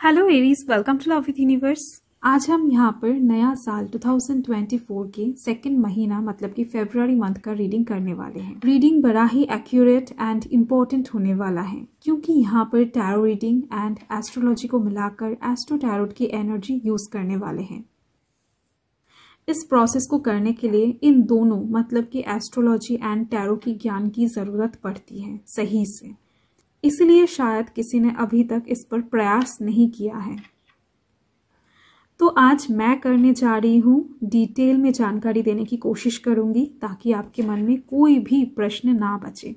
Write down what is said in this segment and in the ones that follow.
Hello Aries, welcome to love with universe. आज हम यहाँ पर नया साल 2024 के सेकंड महीना मतलब कि फरवरी मंथ का रीडिंग करने वाले हैं। रीडिंग बड़ा ही एक्यूरेट एंड इम्पोर्टेंट होने वाला है क्योंकि यहाँ पर टैरो रीडिंग एंड एस्ट्रोलॉजी को मिलाकर एस्ट्रो टैरोट की एनर्जी यूज करने वाले हैं। इस प्रोसेस को करने के लिए इन दोनों मतलब कि एस्ट्रोलॉजी एंड टैरो की ज्ञान की जरूरत पड़ती है सही से, इसलिए शायद किसी ने अभी तक इस पर प्रयास नहीं किया है। तो आज मैं करने जा रही हूँ, डिटेल में जानकारी देने की कोशिश करूंगी ताकि आपके मन में कोई भी प्रश्न ना बचे।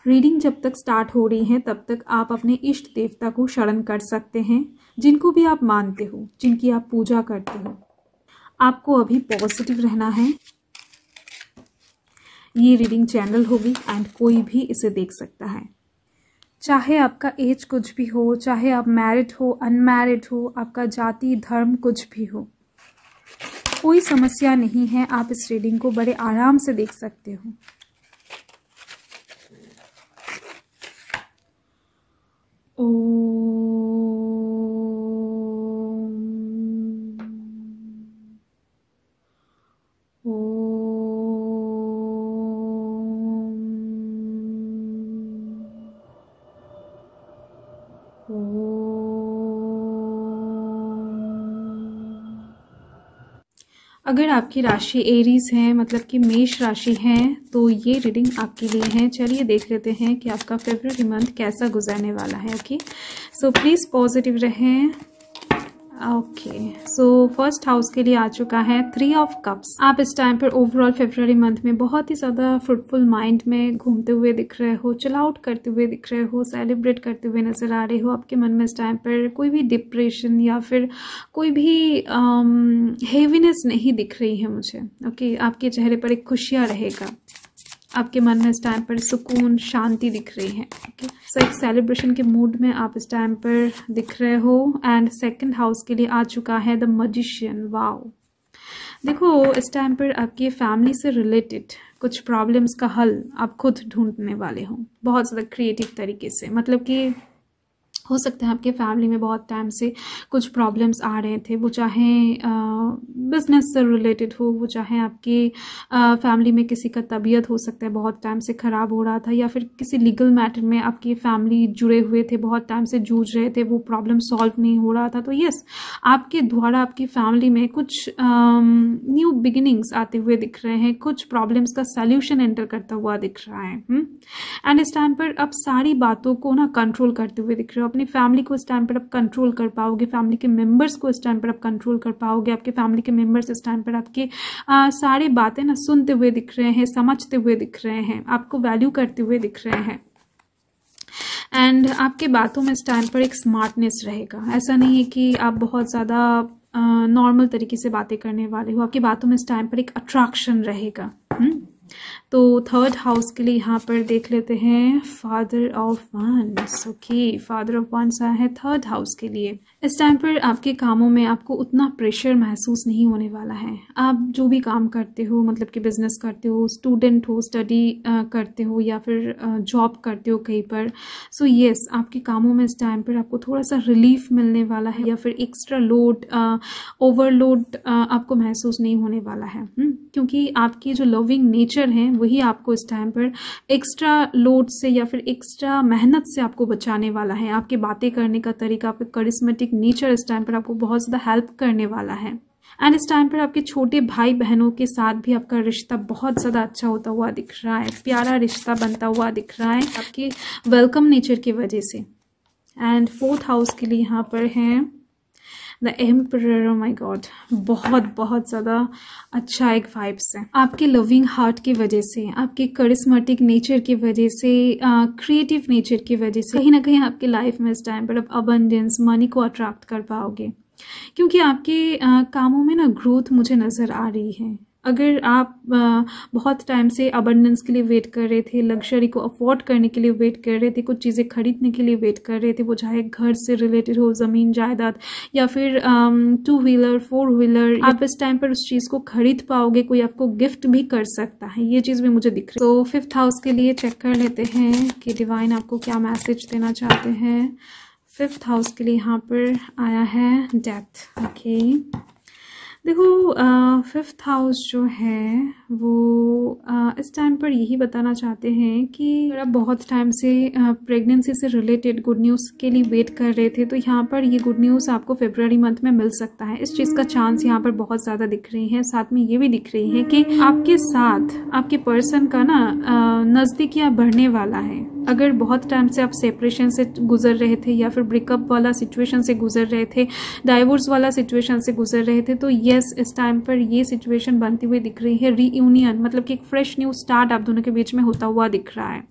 रीडिंग जब तक स्टार्ट हो रही है तब तक आप अपने इष्ट देवता को शरण कर सकते हैं, जिनको भी आप मानते हो, जिनकी आप पूजा करते हो। आपको अभी पॉजिटिव रहना है। ये रीडिंग चैनल होगी एंड कोई भी इसे देख सकता है, चाहे आपका एज कुछ भी हो, चाहे आप मैरिड हो, अनमैरिड हो, आपका जाति धर्म कुछ भी हो, कोई समस्या नहीं है। आप इस रीडिंग को बड़े आराम से देख सकते हो। अगर आपकी राशि एरीज है मतलब कि मेष राशि है तो ये रीडिंग आपके लिए है। चलिए देख लेते हैं कि आपका फरवरी मंथ कैसा गुजरने वाला है। ओके, सो प्लीज पॉजिटिव रहें। ओके, सो फर्स्ट हाउस के लिए आ चुका है 3 ऑफ कप्स। आप इस टाइम पर ओवरऑल फरवरी मंथ में बहुत ही ज़्यादा फ्रूटफुल माइंड में घूमते हुए दिख रहे हो, चिल आउट करते हुए दिख रहे हो, सेलिब्रेट करते हुए नजर आ रहे हो। आपके मन में इस टाइम पर कोई भी डिप्रेशन या फिर कोई भी हेवीनेस नहीं दिख रही है मुझे। ओके, आपके चेहरे पर एक खुशियाँ रहेगा। आपके मन में इस टाइम पर सुकून शांति दिख रही है। ओके, सो एक सेलिब्रेशन के मूड में आप इस टाइम पर दिख रहे हो। एंड सेकंड हाउस के लिए आ चुका है द मैजिशियन। वाओ, देखो इस टाइम पर आपकी फैमिली से रिलेटेड कुछ प्रॉब्लम्स का हल आप खुद ढूंढने वाले हो बहुत ज़्यादा क्रिएटिव तरीके से। मतलब कि हो सकता है आपके फैमिली में बहुत टाइम से कुछ प्रॉब्लम्स आ रहे थे, वो चाहे बिजनेस से रिलेटेड हो, वो चाहे आपकी फैमिली में किसी का तबीयत हो सकता है बहुत टाइम से ख़राब हो रहा था, या फिर किसी लीगल मैटर में आपकी फैमिली जुड़े हुए थे, बहुत टाइम से जूझ रहे थे, वो प्रॉब्लम सॉल्व नहीं हो रहा था। तो यस, आपके द्वारा आपकी फैमिली में कुछ न्यू बिगिनिंग्स आते हुए दिख रहे हैं, कुछ प्रॉब्लम्स का सल्यूशन एंटर करता हुआ दिख रहा है। एंड इस टाइम पर आप सारी बातों को ना कंट्रोल करते हुए दिख रहे हो। अपनी फैमिली को इस टाइम पर आप कंट्रोल कर पाओगे, फैमिली के मेंबर्स को इस टाइम पर आप कंट्रोल कर पाओगे। आपके फैमिली के मेंबर्स इस टाइम पर आपके सारी बातें ना सुनते हुए दिख रहे हैं, समझते हुए दिख रहे हैं, आपको वैल्यू करते हुए दिख रहे हैं। एंड आपके बातों में इस टाइम पर एक स्मार्टनेस रहेगा। ऐसा नहीं है कि आप बहुत ज़्यादा नॉर्मल तरीके से बातें करने वाले हो। आपकी बातों में इस टाइम पर एक अट्रैक्शन रहेगा। तो थर्ड हाउस के लिए यहाँ पर देख लेते हैं father of wands. Okay, father of wands आया है थर्ड हाउस के लिए। इस टाइम पर आपके कामों में आपको उतना प्रेशर महसूस नहीं होने वाला है। आप जो भी काम करते हो, मतलब कि बिजनेस करते हो, स्टूडेंट हो, स्टडी करते हो, या फिर जॉब करते हो कहीं पर, सो यस, आपके कामों में इस टाइम पर आपको थोड़ा सा रिलीफ मिलने वाला है, या फिर एक्स्ट्रा लोड, ओवरलोड आपको महसूस नहीं होने वाला है। क्योंकि आपकी जो लविंग नेचर है वही आपको इस टाइम पर एक्स्ट्रा लोड से या फिर एक्स्ट्रा मेहनत से आपको बचाने वाला है। आपके बातें करने का तरीका, आपका करिश्मेटिक नेचर इस टाइम पर आपको बहुत ज़्यादा हेल्प करने वाला है। एंड इस टाइम पर आपके छोटे भाई बहनों के साथ भी आपका रिश्ता बहुत ज़्यादा अच्छा होता हुआ दिख रहा है, प्यारा रिश्ता बनता हुआ दिख रहा है आपके वेलकम नेचर की वजह से। एंड फोर्थ हाउस के लिए यहाँ पर है the emperor. Oh my God, बहुत बहुत ज़्यादा अच्छा एक वाइब्स है। आपके लविंग हार्ट की वजह से, आपके करिश्मेटिक नेचर की वजह से, क्रिएटिव नेचर की वजह से कहीं ना कहीं आपकी लाइफ में इस टाइम पर आप अबंडेंस, मनी को अट्रैक्ट कर पाओगे। क्योंकि आपके कामों में ना ग्रोथ मुझे नज़र आ रही है। अगर आप बहुत टाइम से अबंडेंस के लिए वेट कर रहे थे, लग्जरी को अफोर्ड करने के लिए वेट कर रहे थे, कुछ चीज़ें खरीदने के लिए वेट कर रहे थे, वो चाहे घर से रिलेटेड हो, ज़मीन जायदाद, या फिर 2 व्हीलर 4 व्हीलर, आप इस टाइम पर उस चीज़ को खरीद पाओगे। कोई आपको गिफ्ट भी कर सकता है, ये चीज़ भी मुझे दिख रही है। तो फिफ्थ हाउस के लिए चेक कर लेते हैं कि डिवाइन आपको क्या मैसेज देना चाहते हैं 5th हाउस के लिए यहाँ पर आया है डेथ। ओके, देखो 5th हाउस जो है वो इस टाइम पर यही बताना चाहते हैं कि अगर आप बहुत टाइम से प्रेगनेंसी से रिलेटेड गुड न्यूज़ के लिए वेट कर रहे थे तो यहाँ पर ये गुड न्यूज़ आपको फरवरी मंथ में मिल सकता है। इस चीज़ का चांस यहाँ पर बहुत ज़्यादा दिख रही है। साथ में ये भी दिख रही है कि आपके साथ आपके पर्सन का ना नज़दीकियाँ बढ़ने वाला है। अगर बहुत टाइम से आप सेपरेशन से गुजर रहे थे या फिर ब्रेकअप वाला सिचुएशन से गुजर रहे थे, डाइवोर्स वाला सिचुएशन से गुजर रहे थे, तो यस इस टाइम पर ये सिचुएशन बनती हुई दिख रही है। रीयूनियन मतलब कि एक फ्रेश न्यू स्टार्ट आप दोनों के बीच में होता हुआ दिख रहा है।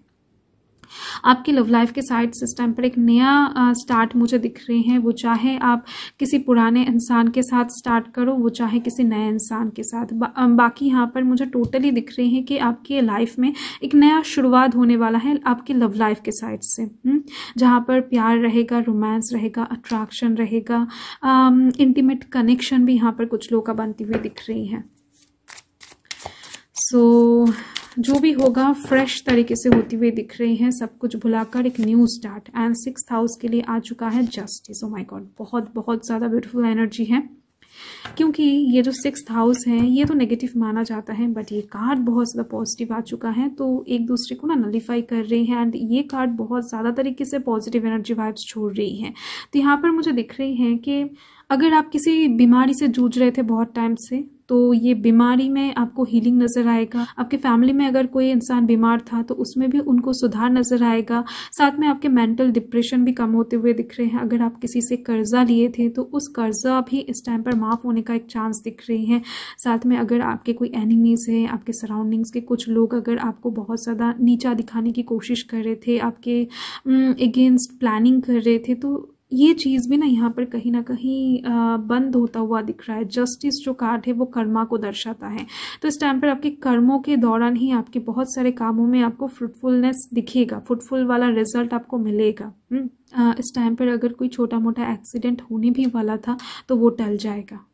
आपकी लव लाइफ के साइड से इस टाइम पर एक नया स्टार्ट मुझे दिख रहे हैं। वो चाहे आप किसी पुराने इंसान के साथ स्टार्ट करो, वो चाहे किसी नए इंसान के साथ। बाकी यहाँ पर मुझे टोटली दिख रही है कि आपकी लाइफ में एक नया शुरुआत होने वाला है आपकी लव लाइफ के साइड से, जहाँ पर प्यार रहेगा, रोमांस रहेगा, अट्रैक्शन रहेगा, इंटीमेट कनेक्शन भी यहाँ पर कुछ लोगों का बनती हुई दिख रही है। सो जो भी होगा फ्रेश तरीके से होती हुई दिख रही है, सब कुछ भुलाकर एक new start. And 6th house के लिए आ चुका है जस्टिस। ओ माय गॉड, बहुत बहुत ज़्यादा ब्यूटीफुल एनर्जी है, क्योंकि ये जो 6th हाउस है ये तो नेगेटिव माना जाता है, बट ये कार्ड बहुत ज़्यादा पॉजिटिव आ चुका है, तो एक दूसरे को ना नलीफाई कर रही है। एंड ये कार्ड बहुत ज़्यादा तरीके से पॉजिटिव एनर्जी वाइब्स छोड़ रही है। तो यहाँ पर मुझे दिख रही है कि अगर आप किसी बीमारी से जूझ रहे थे बहुत टाइम से, तो ये बीमारी में आपको हीलिंग नज़र आएगा। आपके फैमिली में अगर कोई इंसान बीमार था तो उसमें भी उनको सुधार नज़र आएगा। साथ में आपके मेंटल डिप्रेशन भी कम होते हुए दिख रहे हैं। अगर आप किसी से कर्जा लिए थे तो उस कर्जा भी इस टाइम पर माफ़ होने का एक चांस दिख रही है। साथ में अगर आपके कोई एनिमीज़ है, आपके सराउंडिंग्स के कुछ लोग अगर आपको बहुत ज़्यादा नीचा दिखाने की कोशिश कर रहे थे, आपके अगेंस्ट प्लानिंग कर रहे थे, तो ये चीज़ भी ना यहाँ पर कहीं ना कहीं बंद होता हुआ दिख रहा है। जस्टिस जो कार्ड है वो कर्मा को दर्शाता है। तो इस टाइम पर आपके कर्मों के दौरान ही आपके बहुत सारे कामों में आपको फ्रूटफुलनेस दिखेगा, फ्रूटफुल वाला रिजल्ट आपको मिलेगा। इस टाइम पर अगर कोई छोटा मोटा एक्सीडेंट होने भी वाला था तो वो टल जाएगा।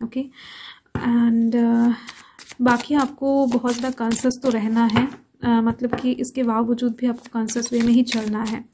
ओके, एंड बाकी आपको बहुत ज़्यादा कॉन्शियस तो रहना है, मतलब कि इसके बावजूद भी आपको कॉन्शियस वे में ही चलना है।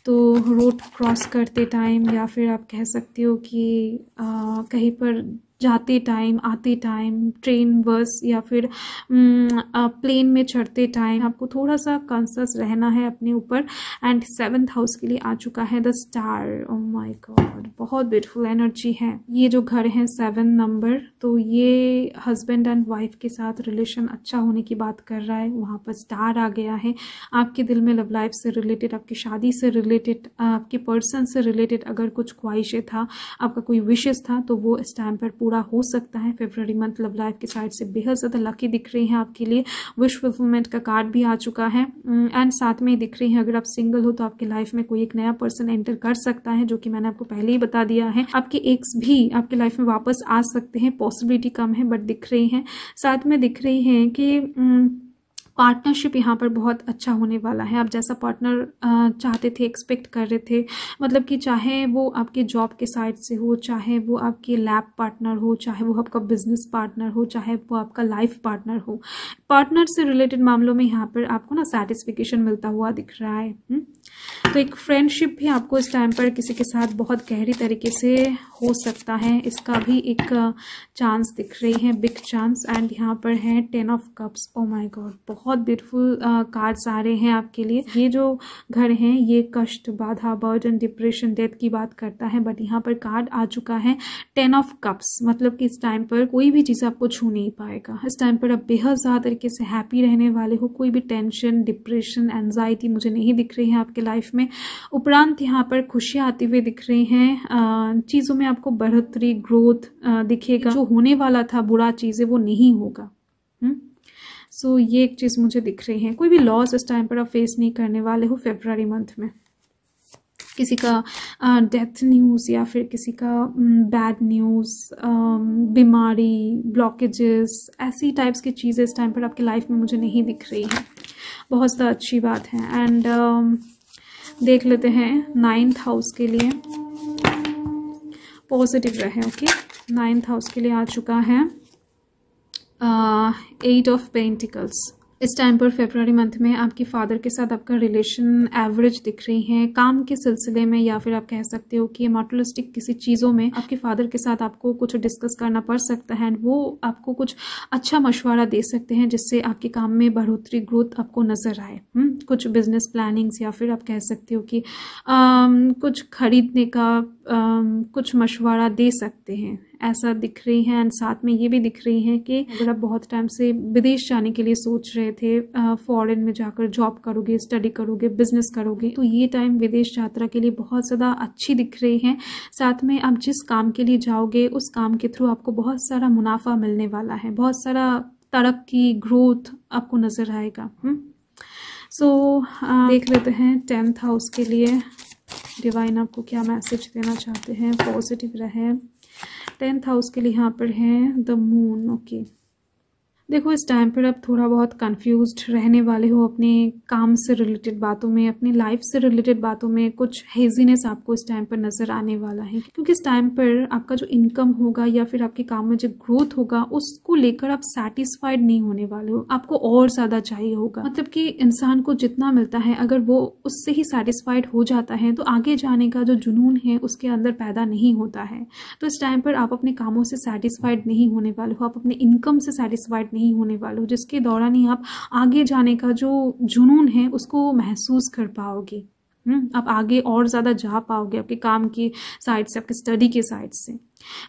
तो रोड क्रॉस करते टाइम या फिर आप कह सकते हो कि कहीं पर जाते टाइम, आते टाइम, ट्रेन, बस या फिर प्लेन में चढ़ते टाइम आपको थोड़ा सा कॉन्शियस रहना है अपने ऊपर। एंड 7th हाउस के लिए आ चुका है the star. Oh my God, बहुत ब्यूटीफुल एनर्जी है। ये जो घर है 7 नंबर, तो ये हस्बैंड एंड वाइफ के साथ रिलेशन अच्छा होने की बात कर रहा है। वहाँ पर स्टार आ गया है। आपके दिल में लव लाइफ से रिलेटेड, आपकी शादी से रिलेटेड, आपके पर्सन से रिलेटेड अगर कुछ ख्वाहिशें था, आपका कोई विशेस था, तो वो इस टाइम पर पूरा हो सकता है। फरवरी मंथ लव लाइफ की साइड से बेहद ज़्यादा लकी दिख रही है आपके लिए। विश फुलफिलमेंट का कार्ड भी आ चुका है। एंड साथ में दिख रही है अगर आप सिंगल हो तो आपकी लाइफ में कोई एक नया पर्सन एंटर कर सकता है, जो कि मैंने आपको पहले ही बता दिया है। आपके एक्स भी आपकी लाइफ में वापस आ सकते हैं, पॉसिबिलिटी कम है बट दिख रही है। साथ में दिख रही है कि पार्टनरशिप यहाँ पर बहुत अच्छा होने वाला है। आप जैसा पार्टनर चाहते थे, एक्सपेक्ट कर रहे थे, मतलब कि चाहे वो आपके जॉब के साइड से हो, चाहे वो आपके लैब पार्टनर हो, चाहे वो आपका बिजनेस पार्टनर हो, चाहे वो आपका लाइफ पार्टनर हो, पार्टनर से रिलेटेड मामलों में यहाँ पर आपको ना सेटिस्फिकेशन मिलता हुआ दिख रहा है। तो एक फ्रेंडशिप भी आपको इस टाइम पर किसी के साथ बहुत गहरी तरीके से हो सकता है, इसका भी एक चांस दिख रही है, बिग चांस। एंड यहाँ पर है 10 of cups. Oh my God, बहुत ब्यूटीफुल कार्ड्स आ रहे हैं आपके लिए। ये जो घर है ये कष्ट, बाधा, बर्डन, डिप्रेशन, डेथ की बात करता है, बट यहाँ पर कार्ड आ चुका है 10 ऑफ कप्स, मतलब कि इस टाइम पर कोई भी चीज़ आपको छू नहीं पाएगा। इस टाइम पर आप बेहद ज़्यादा तरीके से हैप्पी रहने वाले हो। कोई भी टेंशन, डिप्रेशन, एंजाइटी मुझे नहीं दिख रही है आपके लाइफ में। उपरांत यहाँ पर खुशियाँ आती हुई दिख रही हैं, चीज़ों में आपको बढ़ोतरी, ग्रोथ दिखेगा। जो होने वाला था बुरा चीज़ें वो नहीं होगा। सो ये एक चीज़ मुझे दिख रही है। कोई भी लॉस इस टाइम पर आप फेस नहीं करने वाले हो फरवरी मंथ में। किसी का डेथ न्यूज़ या फिर किसी का बैड न्यूज़, बीमारी, ब्लॉकेजेस, ऐसी टाइप्स की चीज़ें इस टाइम पर आपकी लाइफ में मुझे नहीं दिख रही है। बहुत ज़्यादा अच्छी बात है। एंड देख लेते हैं 9th हाउस के लिए, पॉजिटिव रहे। ओके, 9th हाउस के लिए आ चुका है 8 ऑफ पेंटिकल्स। इस टाइम पर फरवरी मंथ में आपके फादर के साथ आपका रिलेशन एवरेज दिख रही है। काम के सिलसिले में या फिर आप कह सकते हो कि मटेरियलिस्टिक किसी चीज़ों में आपके फादर के साथ आपको कुछ डिस्कस करना पड़ सकता है। वो आपको कुछ अच्छा मशवरा दे सकते हैं जिससे आपके काम में बढ़ोतरी, ग्रोथ आपको नजर आए। कुछ बिजनेस प्लानिंग्स या फिर आप कह सकते हो कि कुछ खरीदने का कुछ मशवरा दे सकते हैं, ऐसा दिख रही है। एंड साथ में ये भी दिख रही है कि अगर आप बहुत टाइम से विदेश जाने के लिए सोच रहे थे, फॉरेन में जाकर जॉब करोगे, स्टडी करोगे, बिजनेस करोगे, तो ये टाइम विदेश यात्रा के लिए बहुत ज़्यादा अच्छी दिख रही है। साथ में आप जिस काम के लिए जाओगे उस काम के थ्रू आपको बहुत सारा मुनाफा मिलने वाला है, बहुत सारा तरक्की, ग्रोथ आपको नजर आएगा। देख लेते हैं 10th हाउस के लिए डिवाइन आपको क्या मैसेज देना चाहते हैं। पॉजिटिव रहे। 10th हाउस के लिए यहाँ पर है द मून। ओके, देखो इस टाइम पर आप थोड़ा बहुत कंफ्यूज्ड रहने वाले हो अपने काम से रिलेटेड बातों में, अपनी लाइफ से रिलेटेड बातों में कुछ हेजीनेस आपको इस टाइम पर नजर आने वाला है, क्योंकि इस टाइम पर आपका जो इनकम होगा या फिर आपके काम में जो ग्रोथ होगा उसको लेकर आप सेटिस्फाइड नहीं होने वाले हो, आपको और ज्यादा चाहिए होगा। मतलब कि इंसान को जितना मिलता है अगर वो उससे ही सेटिस्फाइड हो जाता है तो आगे जाने का जो जुनून है उसके अंदर पैदा नहीं होता है। तो इस टाइम पर आप अपने कामों से सेटिस्फाइड नहीं होने वाले हो, आप अपने इनकम से सेटिस्फाइड नहीं होने वाले हो, जिसके दौरान ही आप आगे जाने का जो जुनून है उसको महसूस कर पाओगे। आप आगे और ज्यादा जा पाओगे आपके काम की साइड से, आपके स्टडी के साइड से।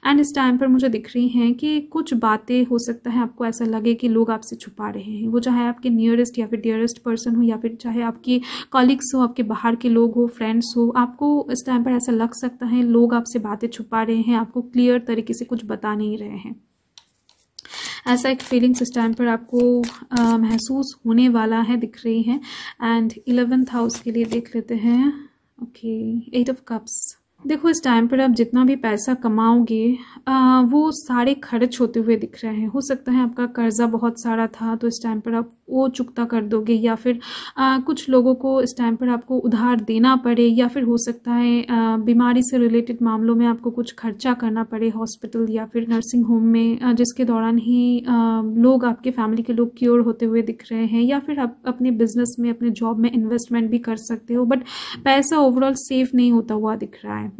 एंड इस टाइम पर मुझे दिख रही हैं कि कुछ बातें हो सकता है आपको ऐसा लगे कि लोग आपसे छुपा रहे हैं, वो चाहे आपके नियरेस्ट या फिर डियरेस्ट पर्सन हो या फिर चाहे आपकी कॉलीग्स हो, आपके बाहर के लोग हो, फ्रेंड्स हो, आपको इस टाइम पर ऐसा लग सकता है लोग आपसे बातें छुपा रहे हैं, आपको क्लियर तरीके से कुछ बता नहीं रहे हैं। ऐसा एक फीलिंग्स इस टाइम पर आपको महसूस होने वाला है, दिख रही है। एंड 11th हाउस के लिए देख लेते हैं। Okay, 8 of cups. देखो इस टाइम पर आप जितना भी पैसा कमाओगे वो सारे खर्च होते हुए दिख रहे हैं। हो सकता है आपका कर्जा बहुत सारा था तो इस टाइम पर आप वो चुकता कर दोगे, या फिर कुछ लोगों को इस टाइम पर आपको उधार देना पड़े, या फिर हो सकता है बीमारी से रिलेटेड मामलों में आपको कुछ खर्चा करना पड़े हॉस्पिटल या फिर नर्सिंग होम में, जिसके दौरान ही लोग, आपके फैमिली के लोग क्योर होते हुए दिख रहे हैं। या फिर आप अपने बिजनेस में, अपने जॉब में इन्वेस्टमेंट भी कर सकते हो, बट पैसा ओवरऑल सेफ नहीं होता हुआ दिख रहा है।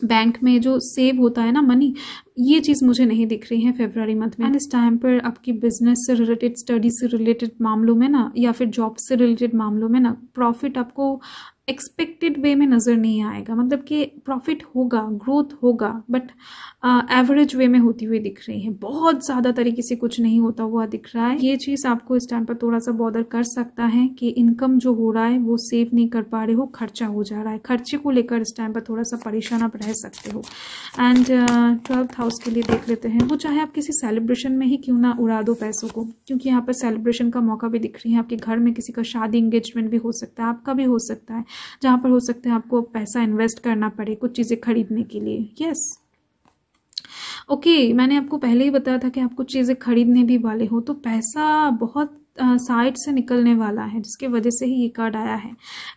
बैंक में जो सेव होता है ना मनी, ये चीज मुझे नहीं दिख रही है फरवरी मंथ में। एंड इस टाइम पर आपकी बिजनेस से रिलेटेड, स्टडी से रिलेटेड मामलों में ना, या फिर जॉब से रिलेटेड मामलों में ना, प्रॉफिट आपको एक्सपेक्टेड वे में नजर नहीं आएगा। मतलब कि प्रॉफिट होगा, ग्रोथ होगा, बट एवरेज वे में होती हुई दिख रही है, बहुत ज्यादा तरीके से कुछ नहीं होता हुआ दिख रहा है। ये चीज आपको इस टाइम पर थोड़ा सा बॉदर कर सकता है कि इनकम जो हो रहा है वो सेव नहीं कर पा रहे हो, खर्चा हो जा रहा है। खर्चे को लेकर इस टाइम पर थोड़ा सा परेशान आप रह सकते हो। एंड 12th हाउस के लिए देख लेते हैं। वो चाहे आप किसी सेलिब्रेशन में ही क्यों ना उड़ा दो पैसों को, क्योंकि यहाँ पर सेलिब्रेशन का मौका भी दिख रही है। आपके घर में किसी का शादी, एंगेजमेंट भी हो सकता है, आपका भी हो सकता है, जहां पर हो सकता है आपको पैसा इन्वेस्ट करना पड़े कुछ चीजें खरीदने के लिए। यस, ओके, मैंने आपको पहले ही बताया था कि आप कुछ चीजें खरीदने भी वाले हो, तो पैसा बहुत साइड से निकलने वाला है, जिसके वजह से ही ये कार्ड आया है।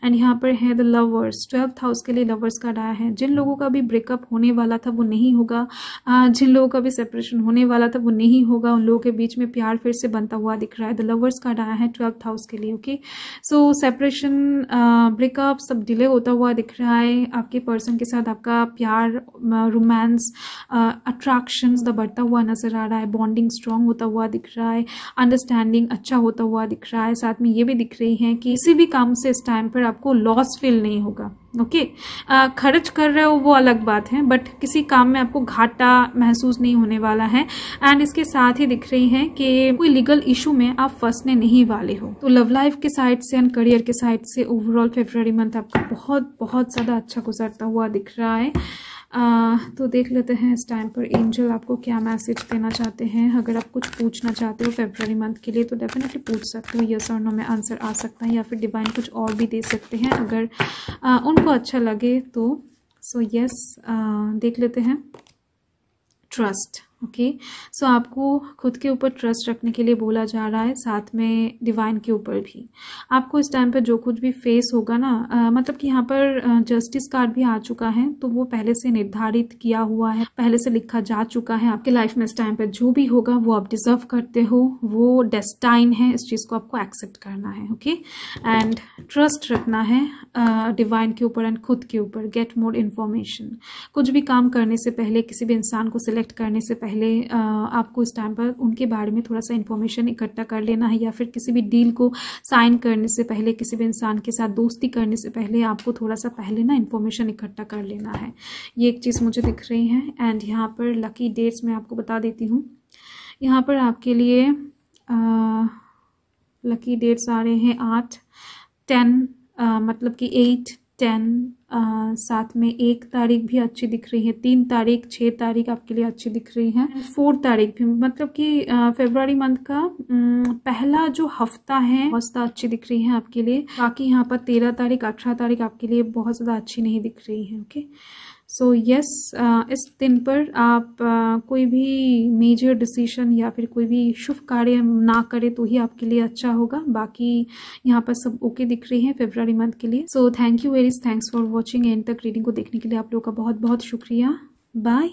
एंड यहाँ पर है द लवर्स। 12th हाउस के लिए लवर्स कार्ड आया है। जिन लोगों का भी ब्रेकअप होने वाला था वो नहीं होगा, जिन लोगों का भी सेपरेशन होने वाला था वो नहीं होगा, उन लोगों के बीच में प्यार फिर से बनता हुआ दिख रहा है। द लवर्स कार्ड आया है 12th हाउस के लिए। ओके, सो सेपरेशन, ब्रेकअप सब डिले होता हुआ दिख रहा है। आपके पर्सन के साथ आपका प्यार, रोमांस, अट्रैक्शंस द बढ़ता हुआ नजर आ रहा है। बॉन्डिंग स्ट्रांग होता हुआ दिख रहा है। अंडरस्टैंडिंग अच्छा होता हुआ दिख रहा है। साथ में ये भी दिख रही है कि किसी भी काम से इस टाइम पर आपको लॉस फील नहीं होगा। ओके, खर्च कर रहे हो वो अलग बात है, बट किसी काम में आपको घाटा महसूस नहीं होने वाला है। एंड इसके साथ ही दिख रही है कि कोई लीगल इशू में आप फंसने नहीं वाले हो। तो लव लाइफ के साइड से एंड करियर के साइड से ओवरऑल फरवरी मंथ आपका बहुत बहुत ज्यादा अच्छा गुजरता हुआ दिख रहा है। तो देख लेते हैं इस टाइम पर एंजल आपको क्या मैसेज देना चाहते हैं। अगर आप कुछ पूछना चाहते हो फरवरी मंथ के लिए तो डेफिनेटली पूछ सकते हो, यस और नो में आंसर आ सकता है, या फिर डिवाइन कुछ और भी दे सकते हैं अगर उनको अच्छा लगे तो। सो यस, देख लेते हैं ट्रस्ट। ओके सो आपको खुद के ऊपर ट्रस्ट रखने के लिए बोला जा रहा है, साथ में डिवाइन के ऊपर भी। आपको इस टाइम पर जो कुछ भी फेस होगा ना, मतलब कि यहाँ पर जस्टिस कार्ड भी आ चुका है, तो वो पहले से निर्धारित किया हुआ है, पहले से लिखा जा चुका है। आपके लाइफ में इस टाइम पर जो भी होगा वो आप डिजर्व करते हो, वो डेस्टाइन है, इस चीज़ को आपको एक्सेप्ट करना है। ओके एंड ट्रस्ट रखना है डिवाइन के ऊपर एंड खुद के ऊपर। Get more information. कुछ भी काम करने से पहले, किसी भी इंसान को सिलेक्ट करने से पहले आपको इस टाइम पर उनके बारे में थोड़ा सा इन्फॉर्मेशन इकट्ठा कर लेना है, या फिर किसी भी डील को साइन करने से पहले, किसी भी इंसान के साथ दोस्ती करने से पहले आपको थोड़ा सा पहले ना इन्फॉर्मेशन इकट्ठा कर लेना है। ये एक चीज़ मुझे दिख रही है। एंड यहाँ पर लकी डेट्स मैं आपको बता देती हूँ। यहाँ पर आपके लिए लकी डेट्स आ रहे हैं 8, 10, मतलब कि 8, 10, साथ में 1 तारीख भी अच्छी दिख रही है, 3 तारीख, 6 तारीख आपके लिए अच्छी दिख रही है, 4 तारीख भी, मतलब कि फरवरी मंथ का पहला जो हफ्ता है बहुत अच्छी दिख रही है आपके लिए। बाकी यहाँ पर 13 तारीख, 18 तारीख आपके लिए बहुत ज़्यादा अच्छी नहीं दिख रही है। ओके सो यस, इस दिन पर आप कोई भी मेजर डिसीजन या फिर कोई भी शुभ कार्य ना करें तो ही आपके लिए अच्छा होगा। बाकी यहाँ पर सब ओके दिख रही है फरवरी मंथ के लिए। So thank you varies, thanks for watching. And तक रीडिंग को देखने के लिए आप लोगों का बहुत बहुत शुक्रिया। बाय।